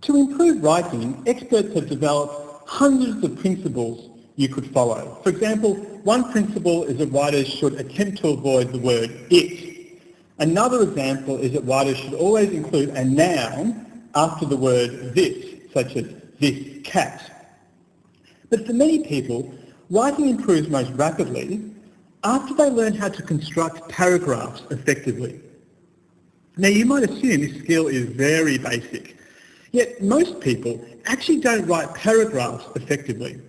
To improve writing, experts have developed hundreds of principles you could follow. For example, one principle is that writers should attempt to avoid the word it. Another example is that writers should always include a noun after the word this, such as this cat. But for many people, writing improves most rapidly after they learn how to construct paragraphs effectively. Now you might assume this skill is very basic, yet most people actually don't write paragraphs effectively.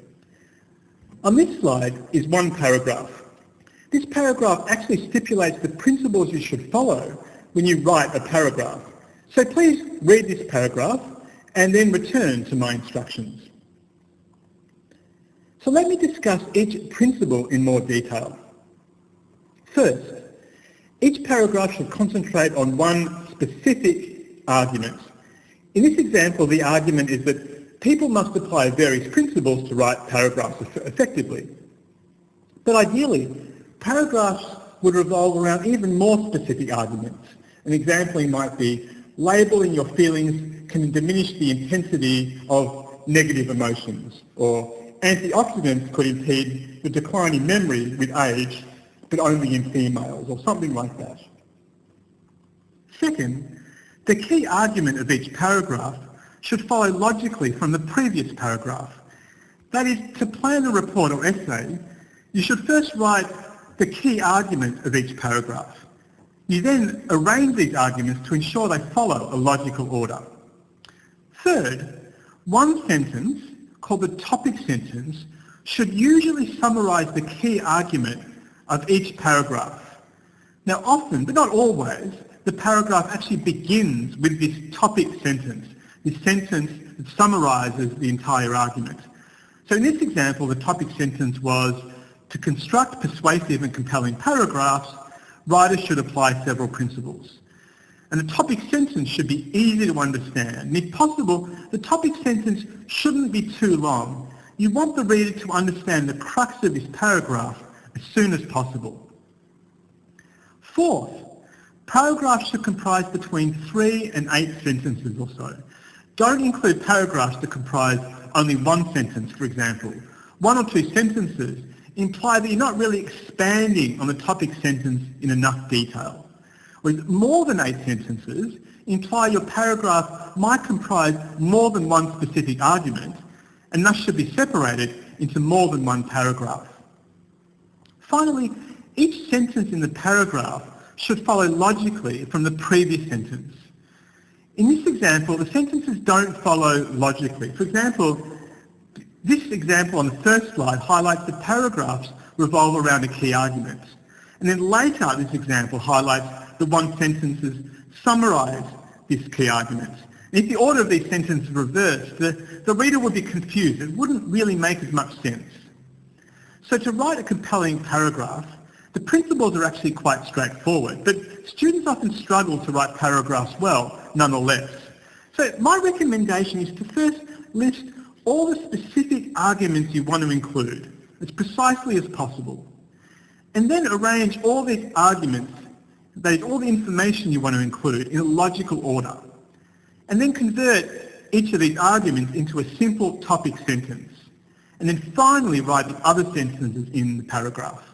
On this slide is one paragraph. This paragraph actually stipulates the principles you should follow when you write a paragraph. So please read this paragraph and then return to my instructions. So let me discuss each principle in more detail. First, each paragraph should concentrate on one specific argument. In this example, the argument is that people must apply various principles to write paragraphs effectively. But ideally, paragraphs would revolve around even more specific arguments. An example might be, labelling your feelings can diminish the intensity of negative emotions, or antioxidants could impede the decline in memory with age, but only in females, or something like that. Second, the key argument of each paragraph should follow logically from the previous paragraph. That is, to plan a report or essay, you should first write the key argument of each paragraph. You then arrange these arguments to ensure they follow a logical order. Third, one sentence, called the topic sentence, should usually summarise the key argument of each paragraph. Now often, but not always, the paragraph actually begins with this topic sentence, this sentence that summarises the entire argument. So in this example, the topic sentence was, to construct persuasive and compelling paragraphs, writers should apply several principles. And the topic sentence should be easy to understand. And if possible, the topic sentence shouldn't be too long. You want the reader to understand the crux of this paragraph as soon as possible. Fourth, paragraphs should comprise between 3 and 8 sentences or so. Don't include paragraphs that comprise only one sentence, for example. 1 or 2 sentences imply that you're not really expanding on the topic sentence in enough detail. Whereas more than 8 sentences imply your paragraph might comprise more than one specific argument and thus should be separated into more than one paragraph. Finally, each sentence in the paragraph should follow logically from the previous sentence. In this example, the sentences don't follow logically. For example, this example on the first slide highlights the paragraphs revolve around a key argument. And then later, this example highlights the one sentences summarise this key argument. And if the order of these sentences reversed, the reader would be confused. It wouldn't really make as much sense. So to write a compelling paragraph, the principles are actually quite straightforward, but students often struggle to write paragraphs well, nonetheless. So my recommendation is to first list all the specific arguments you want to include, as precisely as possible, and then arrange all these arguments, that is, all the information you want to include, in a logical order, and then convert each of these arguments into a simple topic sentence, and then finally write the other sentences in the paragraph.